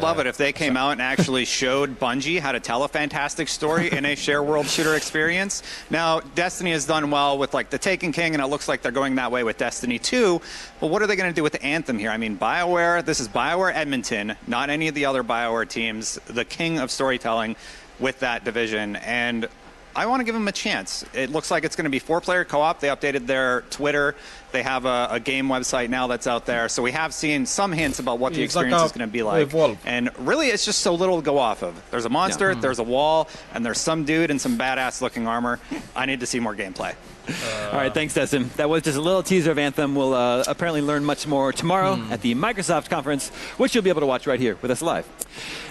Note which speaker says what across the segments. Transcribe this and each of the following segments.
Speaker 1: would love it if they came out and actually showed Bungie how to tell a fantastic story in a share world shooter experience. Now, Destiny has done well with like the Taken King, and it looks like they're going that way with Destiny 2. But what are they going to do with Anthem here? I mean, BioWare, this is BioWare Edmonton, not any of the other BioWare teams, the king of storytelling with that division. And I want to give them a chance. It looks like it's going to be 4-player co-op. They updated their Twitter. They have a game website now that's out there. So we have seen some hints about what the experience is going to be like. And really, it's just so little to go off of. There's a monster, there's a wall, and there's some dude in some badass-looking armor. I need to see more gameplay.
Speaker 2: All right, thanks, Destin. That was just a little teaser of Anthem. We'll apparently learn much more tomorrow at the Microsoft conference, which you'll be able to watch right here with us live.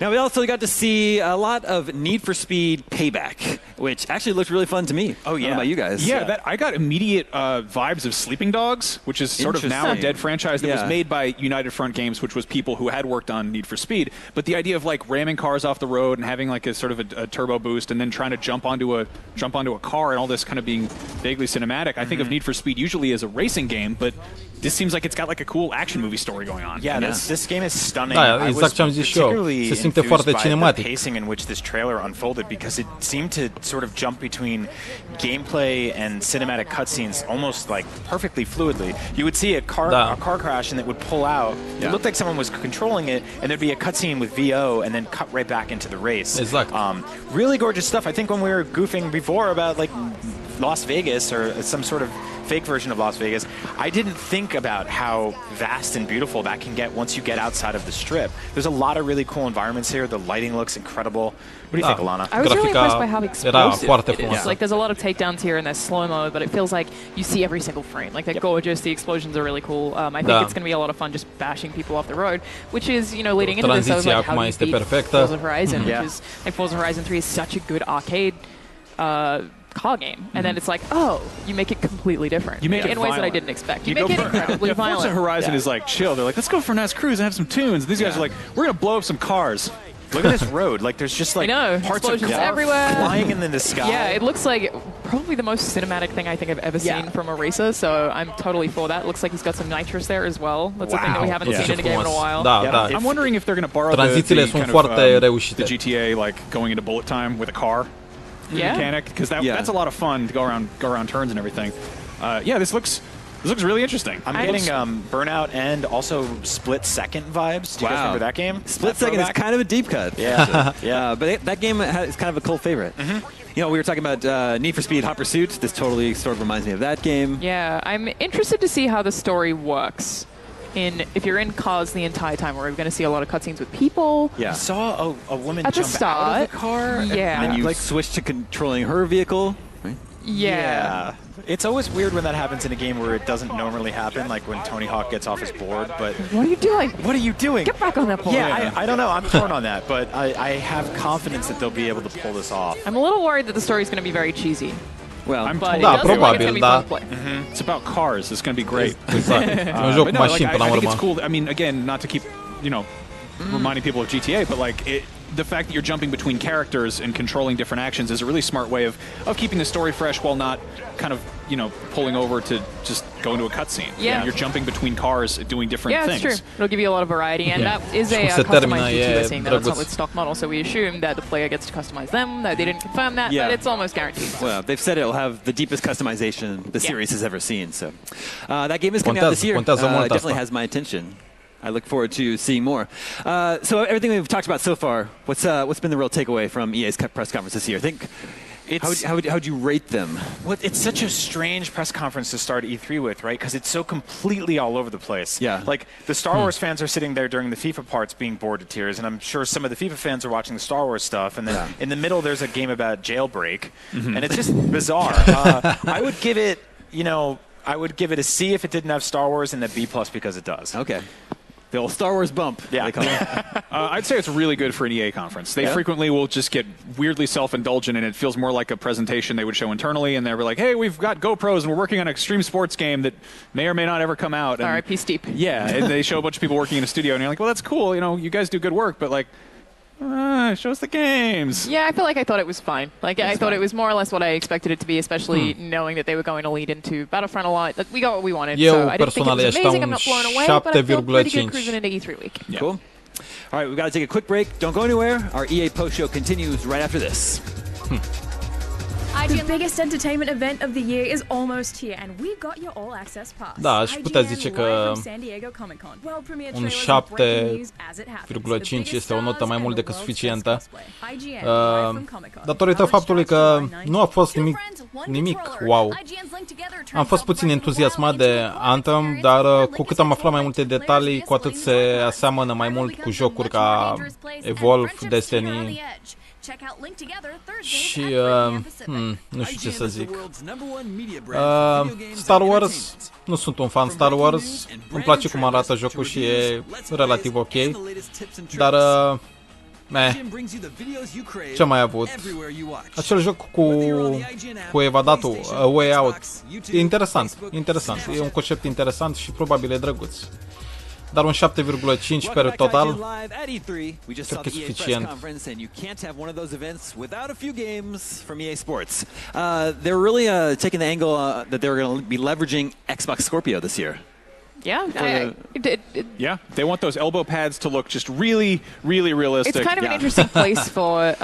Speaker 2: Now, we also got to see a lot of Need for Speed Payback, which actually looked really fun to me.
Speaker 3: Oh, yeah.
Speaker 2: I don't know about you guys.
Speaker 4: Yeah, I got immediate vibes of Sleeping Dogs, which is sort of now a dead franchise that was made by United Front Games, which was people who had worked on Need for Speed. But the idea of like ramming cars off the road and having like a sort of a turbo boost and then trying to jump onto a car and all this kind of being vaguely cinematic. I think of Need for Speed usually as a racing game, but this seems like it's got like a cool action movie story going on.
Speaker 3: Yeah, this game is stunning.
Speaker 5: Da, exact ce am zis și eu. Se simte foarte cinematic.
Speaker 3: The pacing in which this trailer unfolded, because it seemed to sort of jump between gameplay and cinematic cutscenes almost like perfectly fluidly. You would see a car crash and it would pull out. It looked like someone was controlling it, and there'd be a cutscene with VO and then cut right back into the race.
Speaker 5: Exact.
Speaker 3: Really gorgeous stuff. I think when we were goofing before about like Las Vegas or some sort of fake version of Las Vegas, I didn't think about how vast and beautiful that can get once you get outside of the strip. There's a lot of really cool environments here. The lighting looks incredible. What do you think, Alana?
Speaker 6: I was really impressed by how explosive it is. Like, there's a lot of takedowns here and there's slow-mo, but it feels like you see every single frame. Like, they're gorgeous. The explosions are really cool. I think it's going to be a lot of fun just bashing people off the road, which is, you know, leading into this, I was like, how do you beat Forza Horizon, which is, like, Forza Horizon 3 is such a good arcade car game, and then it's like, oh, you make it completely different.
Speaker 4: You make it
Speaker 6: in ways that I didn't expect. You make it incredibly violent.
Speaker 4: Forza Horizon is like chill. They're like, let's go for a nice cruise and have some tunes. And these guys are like, we're gonna blow up some cars.
Speaker 3: Look at this road. Like, there's just like parts of car
Speaker 6: everywhere
Speaker 3: flying in the sky.
Speaker 6: Yeah, it looks like probably the most cinematic thing I think I've ever seen from a racer. So I'm totally for that. Looks like he's got some nitrous there as well. That's a thing that we haven't seen in a game in a while.
Speaker 4: I'm wondering if they're gonna borrow the GTA, like going into bullet time with a car. Mechanic, because that's a lot of fun to go around turns and everything. This looks really interesting.
Speaker 3: I'm getting Burnout and also Split Second vibes. Do you guys remember that game?
Speaker 2: Split Second is kind of a deep cut.
Speaker 3: Yeah,
Speaker 2: but that game is kind of a cult favorite. You know, we were talking about Need for Speed Hot Pursuit. This totally sort of reminds me of that game.
Speaker 6: Yeah, I'm interested to see how the story works. If you're in cars the entire time, where we're going to see a lot of cutscenes with people.
Speaker 3: Yeah. You saw a woman
Speaker 6: at
Speaker 3: jump
Speaker 6: the start
Speaker 3: out of the car.
Speaker 6: Yeah.
Speaker 2: And you switch to controlling her vehicle. Right?
Speaker 6: Yeah.
Speaker 3: It's always weird when that happens in a game where it doesn't normally happen, like when Tony Hawk gets off his board. But
Speaker 6: what are you doing?
Speaker 3: What are you doing?
Speaker 6: Get back on that board.
Speaker 3: Yeah, I don't know. I'm torn on that, but I have confidence that they'll be able to pull this off.
Speaker 6: I'm a little worried that the story's going to be very cheesy.
Speaker 2: Well,
Speaker 4: It's about cars. It's going to be great.
Speaker 5: Un joc mașini până la urmă.
Speaker 4: I think it's cool. I mean, again, not to keep, reminding people of GTA, but like the fact that you're jumping between characters and controlling different actions is a really smart way of keeping the story fresh while not kind of, pulling over to just go into a cutscene.
Speaker 6: Yeah.
Speaker 4: You're jumping between cars doing different things.
Speaker 6: Yeah, it's true. It'll give you a lot of variety, and that is a customized GT we're seeing. That's not with stock model, so we assume that the player gets to customize them. They didn't confirm that, but it's almost guaranteed.
Speaker 2: Well, they've said it'll have the deepest customization the series has ever seen. So that game is coming out this year. Definitely has my attention. I look forward to seeing more. So everything we've talked about so far, what's been the real takeaway from EA's press conference this year? I think, how would you rate them?
Speaker 3: Well, it's such a strange press conference to start E3 with, right? Because it's so completely all over the place.
Speaker 2: Yeah.
Speaker 3: Like, the Star Wars fans are sitting there during the FIFA parts being bored to tears, and I'm sure some of the FIFA fans are watching the Star Wars stuff, and then in the middle there's a game about jailbreak, and it's just bizarre. I would give it, a C if it didn't have Star Wars, and a B+ because it does.
Speaker 2: Okay. The old Star Wars bump.
Speaker 3: Yeah.
Speaker 4: I'd say it's really good for an EA conference. They frequently will just get weirdly self-indulgent, and it feels more like a presentation they would show internally, and they're like, hey, we've got GoPros, and we're working on an extreme sports game that may or may not ever come out.
Speaker 6: R.I.P. Steep.
Speaker 4: Yeah, and they show a bunch of people working in a studio, and you're like, well, that's cool. You guys do good work, but like, show us the games.
Speaker 6: Yeah, I feel like I thought it was fine. Like, I thought it was more or less what I expected it to be, especially knowing that they were going to lead into Battlefront a lot. Like, we got what we wanted, so I didn't think it was amazing. I'm not blown away, but I feel pretty good cruising into E3 week.
Speaker 2: Yeah. Cool. All right, we've got to take a quick break. Don't go anywhere. Our EA post show continues right after this.
Speaker 7: The biggest entertainment event of the year is almost here, and we got your all access pass.
Speaker 5: Da, aș putea zice că un 7,5 este o notă mai mult decât suficientă, datorită faptului că nu a fost nimic wow. Am fost puțin entuziasmat de Anthem, dar cu cât am aflat mai multe detalii, cu atât se aseamănă mai mult cu jocuri ca Evolve, Destiny. Și nu știu ce să zic. Star Wars, nu sunt un fan Star Wars, îmi place cum arată jocul și e relativ ok, dar ce am mai avut? Acel joc cu evadatul, A Way Out, e interesant, e un concept interesant și probabil e drăguț. Dar un 7,5 per total, cred că e suficient.
Speaker 2: They're really taking the angle that they're going to be leveraging Xbox Scorpio this year.
Speaker 6: Yeah,
Speaker 4: yeah, they want those elbow pads to look just really, really realistic.
Speaker 6: It's kind of an interesting place for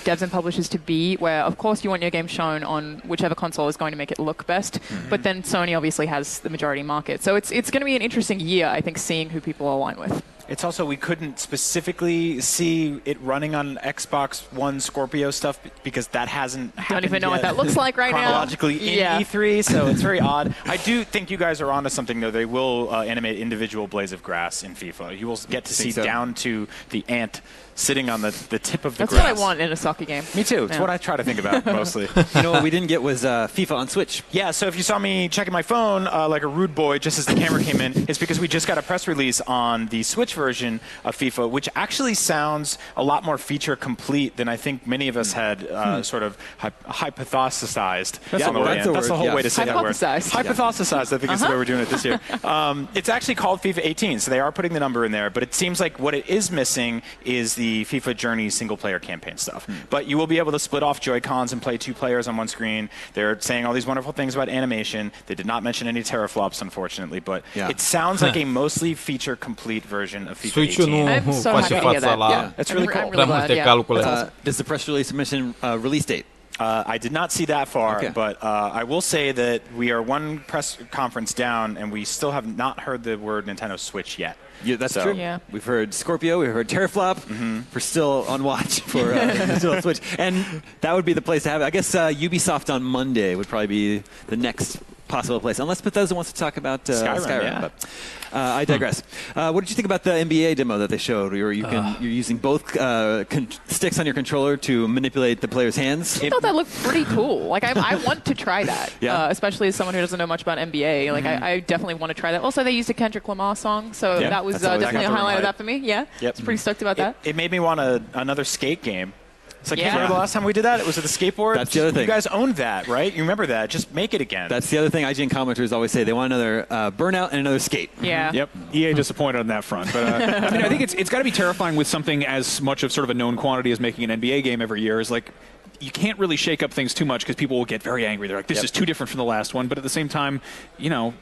Speaker 6: devs and publishers to be, where of course you want your game shown on whichever console is going to make it look best, but then Sony obviously has the majority market. So it's going to be an interesting year, I think, seeing who people align with.
Speaker 3: It's also, we couldn't specifically see it running on Xbox One Scorpio stuff because that hasn't happened
Speaker 6: Don't even know
Speaker 3: yet
Speaker 6: what that looks like right
Speaker 3: chronologically in E3, so it's very odd. I do think you guys are onto something, though. They will animate individual blades of grass in FIFA. You will get to see down to the ant sitting on the tip of the
Speaker 6: grass.
Speaker 3: That's
Speaker 6: what I want in a soccer game.
Speaker 3: Me too. It's what I try to think about mostly.
Speaker 2: You know what we didn't get was FIFA on Switch.
Speaker 3: Yeah, so if you saw me checking my phone like a rude boy just as the camera came in, it's because we just got a press release on the Switch version of FIFA, which actually sounds a lot more feature complete than I think many of us had sort of hypothesized. That's the whole way to say that word. Hypothesized, I think is the way we're doing it this year. It's actually called FIFA 18, so they are putting the number in there, but it seems like what it is missing is the FIFA Journey single-player campaign stuff. But you will be able to split off Joy-Cons and play 2 players on one screen. They're saying all these wonderful things about animation. They did not mention any teraflops, unfortunately, but it sounds like a mostly feature-complete version of FIFA 18.
Speaker 6: I'm so happy to hear that.
Speaker 3: That's really cool.
Speaker 2: Does the press release mention release date?
Speaker 3: I did not see that far, but I will say that we are one press conference down, and we still have not heard the word Nintendo Switch yet.
Speaker 2: Yeah, that's true. Yeah. We've heard Scorpio, we've heard Teraflop. We're still on watch for Nintendo Switch. And that would be the place to have it. I guess Ubisoft on Monday would probably be the next possible place, unless Bethesda wants to talk about Skyrim.
Speaker 3: Yeah.
Speaker 2: But, I digress. What did you think about the NBA demo that they showed, where you're using both sticks on your controller to manipulate the player's hands?
Speaker 6: I thought that looked pretty cool. Like I want to try that, especially as someone who doesn't know much about NBA. Like I definitely want to try that. Also, they used a Kendrick Lamar song, so that was definitely a highlight of that for me. Yeah, I was pretty stoked about that.
Speaker 3: It made me want another skate game. So I can't remember the last time we did that. It was at the skateboard.
Speaker 2: That's the other thing.
Speaker 3: You guys owned that, right? You remember that. Just make it again.
Speaker 2: That's the other thing IGN commenters always say. They want another Burnout and another skate.
Speaker 6: Yeah.
Speaker 4: Yep. EA disappointed on that front. But I mean, I think it's got to be terrifying with something as much of sort of a known quantity as making an NBA game every year. Is like, you can't really shake up things too much because people will get very angry. They're like, this is too different from the last one. But at the same time, you know,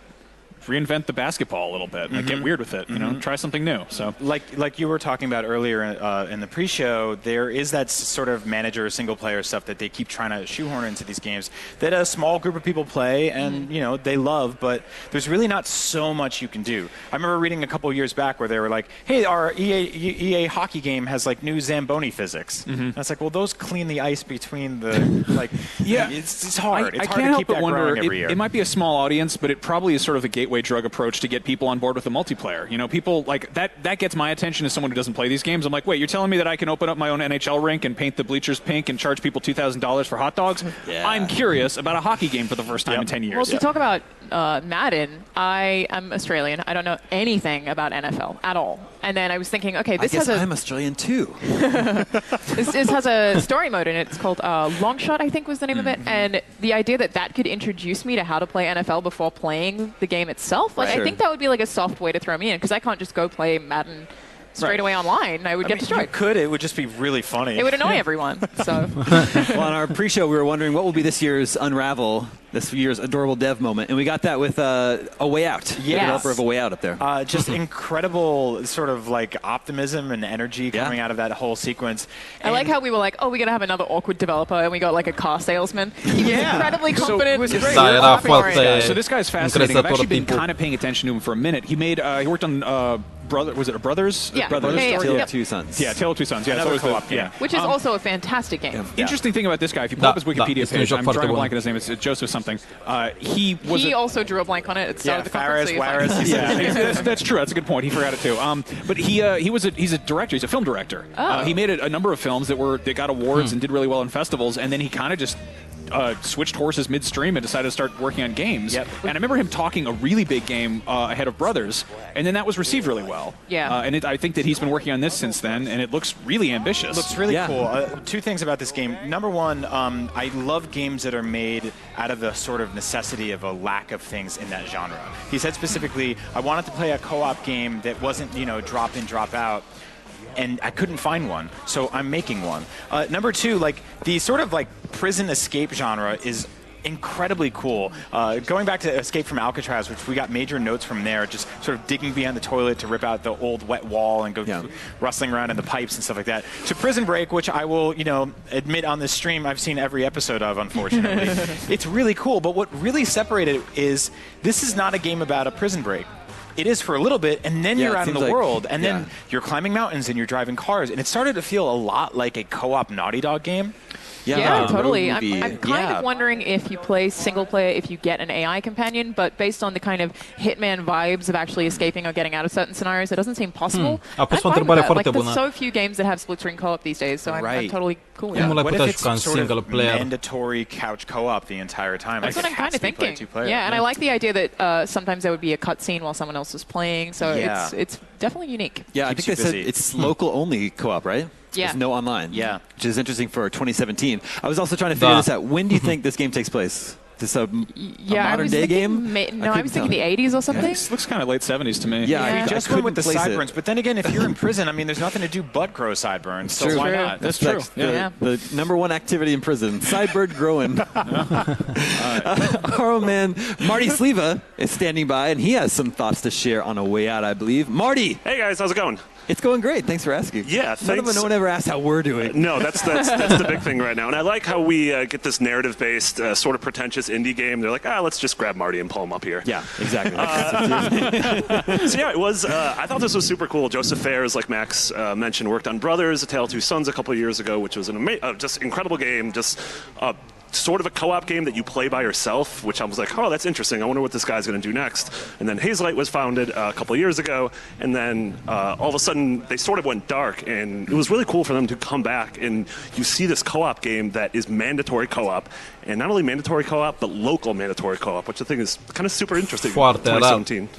Speaker 4: reinvent the basketball a little bit. Like, get weird with it. You know, try something new. So,
Speaker 3: like you were talking about earlier in the pre-show, there is that sort of manager single-player stuff that they keep trying to shoehorn into these games that a small group of people play and you know they love, but there's really not so much you can do. I remember reading a couple of years back where they were like, "Hey, our EA hockey game has like new Zamboni physics." And it's like, well, those clean the ice between the like. It's hard. It's hard to keep that growing every year.
Speaker 4: It might be a small audience, but it probably is sort of a gateway drug approach to get people on board with the multiplayer. You know, people like that gets my attention as someone who doesn't play these games. I'm like, wait, you're telling me that I can open up my own NHL rink and paint the bleachers pink and charge people $2,000 for hot dogs? I'm curious about a hockey game for the first time in 10 years.
Speaker 6: Well, to talk about Madden, I am Australian. I don't know anything about NFL at all. And then I was thinking, okay, this has
Speaker 2: I'm Australian too.
Speaker 6: this has a story mode in it. It's called Long Shot, I think was the name of it. And the idea that could introduce me to how to play NFL before playing the game itself, like I think that would be like a soft way to throw me in, because I can't just go play Madden straight away online, I would get destroyed.
Speaker 3: You could. It would just be really funny.
Speaker 6: It would annoy everyone. So.
Speaker 2: Well, on our pre-show, we were wondering what will be this year's Unravel, this year's adorable dev moment, and we got that with A Way Out.
Speaker 3: Yes.
Speaker 2: The developer of A Way Out up there.
Speaker 3: Just incredible sort of like optimism and energy coming out of that whole sequence.
Speaker 6: I like how we were like, oh, we're going to have another awkward developer, and we got like a car salesman. He was incredibly confident.
Speaker 4: So this guy's fascinating. I've actually been kind of paying attention to him for a minute. He made, he worked on was it a Brothers?
Speaker 6: Yeah.
Speaker 2: Brothers. Tale of Two Sons.
Speaker 4: Yeah, Tale of Two Sons. Yeah,
Speaker 3: another co-op game.
Speaker 6: Which is also a fantastic game.
Speaker 4: Interesting thing about this guy, if you pull up his Wikipedia page, I'm drawing a blank on his name. It's Joseph something. He
Speaker 6: also drew a blank on it at the start of the conference.
Speaker 4: That's true. That's a good point. He forgot it too. But he's a director. He's a film director. He made a number of films that got awards and did really well in festivals, and then he kind of just switched horses midstream and decided to start working on games. And I remember him talking a really big game ahead of Brothers, and then that was received really well. And I think that he's been working on this since then, and it looks really ambitious.
Speaker 3: Looks really cool. Two things about this game. Number one, I love games that are made out of the sort of necessity of a lack of things in that genre. He said specifically, I wanted to play a co-op game that wasn't, drop in, drop out. And I couldn't find one, so I'm making one. Number two, like the sort of like prison escape genre is incredibly cool. Going back to Escape from Alcatraz, which we got major notes from there, just sort of digging behind the toilet to rip out the old wet wall and go rustling around in the pipes and stuff like that. To Prison Break, which I will, admit on this stream I've seen every episode of, unfortunately. It's really cool, but what really separated it is this is not a game about a prison break. It is for a little bit, and then you're out in the world, and then you're climbing mountains and you're driving cars, and it started to feel a lot like a co-op Naughty Dog game.
Speaker 6: Yeah, totally. I'm kind of wondering if you play single player, if you get an AI companion, but based on the kind of Hitman vibes of actually escaping or getting out of certain scenarios, it doesn't seem possible. I'm fine with that. Like, there's so few games that have split screen co-op these days, so I'm totally cool with that.
Speaker 3: What if it's sort of mandatory couch co-op the entire time?
Speaker 6: That's what I'm kind of thinking. Yeah, and I like the idea that sometimes there would be a cutscene while someone else is playing, so it's definitely unique.
Speaker 2: Yeah, I think they said it's local-only co-op, right?
Speaker 6: Yeah.
Speaker 2: There's no online.
Speaker 3: Yeah.
Speaker 2: Which is interesting for 2017. I was also trying to figure this out. When do you think this game takes place? Is this a modern-day game?
Speaker 6: I was thinking the 80s or something.
Speaker 4: This looks kind of late 70s to me.
Speaker 3: Yeah, I just went with the sideburns. But then again, if you're in prison, I mean, there's nothing to do but grow sideburns. So why not?
Speaker 4: That's true.
Speaker 2: The #1 activity in prison, sideburn growing. Oh, man. Marty Sleva is standing by, and he has some thoughts to share on A Way Out, I believe. Marty!
Speaker 8: Hey, guys. How's it going?
Speaker 2: It's going great. Thanks for asking.
Speaker 8: Yeah, thanks.
Speaker 2: No one ever asked how we're doing.
Speaker 8: No, that's the big thing right now. And I like how we get this narrative-based, sort of pretentious indie game. They're like, let's just grab Marty and pull him up here.
Speaker 2: Yeah, exactly.
Speaker 8: So yeah, it was. I thought this was super cool. Joseph Fares, like Max mentioned, worked on Brothers, A Tale of Two Sons a couple of years ago, which was an just incredible game. Just sort of a co-op game that you play by yourself, which I was like, oh, that's interesting. I wonder what this guy's going to do next. And then Hazelight was founded a couple of years ago, and then all of a sudden they sort of went dark, and it was really cool for them to come back, and you see this co-op game that is mandatory co-op, and not only mandatory co-op, but local mandatory co-op, which I think is kind of super interesting in 2017.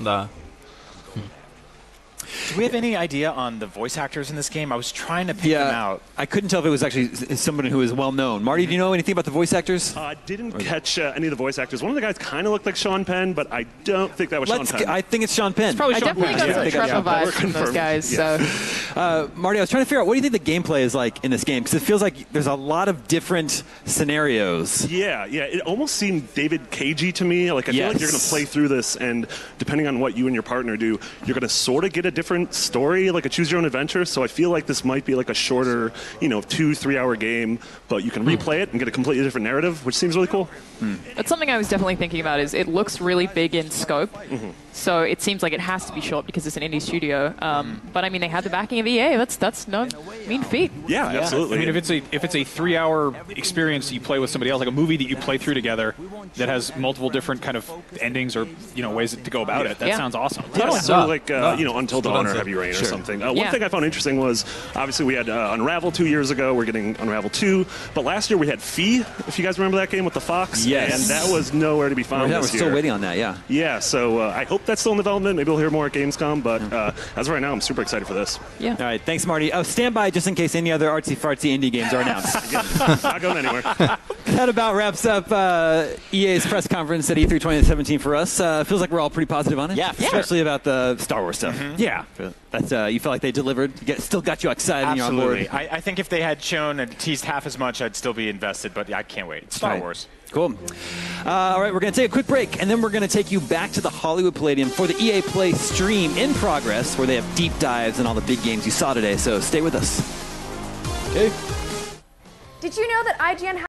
Speaker 3: Do we have any idea on the voice actors in this game? I was trying to pick them out.
Speaker 2: I couldn't tell if it was actually somebody who is well known. Marty, do you know anything about the voice actors?
Speaker 8: I didn't catch any of the voice actors. One of the guys kind of looked like Sean Penn, but I don't think that was Sean Penn.
Speaker 2: I think it's Sean Penn.
Speaker 6: It's probably Sean Penn. I definitely got some Trevor vibes from those guys. So.
Speaker 2: Marty, I was trying to figure out, what do you think the gameplay is like in this game? Because it feels like there's a lot of different scenarios.
Speaker 8: Yeah. It almost seemed David Cagey to me. Like, I feel like you're going to play through this, and depending on what you and your partner do, you're going to sort of get a different story, like a choose your own adventure. So I feel like this might be like a shorter, 2-3 hour game, but you can replay it and get a completely different narrative, which seems really cool.
Speaker 6: That's something I was definitely thinking about. Is it looks really big in scope, so it seems like it has to be short because it's an indie studio. But I mean, they had the backing of EA. That's no mean feat.
Speaker 8: Yeah, absolutely.
Speaker 4: I mean, if it's a 3-hour experience you play with somebody else, like a movie that you play through together that has multiple different kind of endings or ways to go about it, that sounds awesome.
Speaker 8: Yeah, so like Until Dawn or Heavy Rain or something. One thing I found interesting was, obviously we had Unravel 2 years ago. We're getting Unravel 2, but last year we had Fee. If you guys remember that game with the fox.
Speaker 2: Yes.
Speaker 8: And that was nowhere to be found
Speaker 2: we're still waiting on that,
Speaker 8: Yeah, so I hope that's still in development. Maybe we'll hear more at Gamescom, but as of right now, I'm super excited for this.
Speaker 6: Yeah.
Speaker 2: All right, thanks, Marty. Stand by just in case any other artsy-fartsy indie games are announced.
Speaker 8: Not going anywhere.
Speaker 2: That about wraps up EA's press conference at E3 2017 for us. Feels like we're all pretty positive on it.
Speaker 3: Yeah,
Speaker 2: especially about the Star Wars stuff.
Speaker 4: Yeah.
Speaker 2: That's you felt like they delivered, still got you excited.
Speaker 3: Absolutely.
Speaker 2: And you're on board.
Speaker 3: I think if they had shown and teased half as much, I'd still be invested. But I can't wait. Star Wars.
Speaker 2: Cool. All right, we're going to take a quick break, and then we're going to take you back to the Hollywood Palladium for the EA Play stream in progress, where they have deep dives in all the big games you saw today. So stay with us.
Speaker 5: Okay.
Speaker 7: Did you know that IGN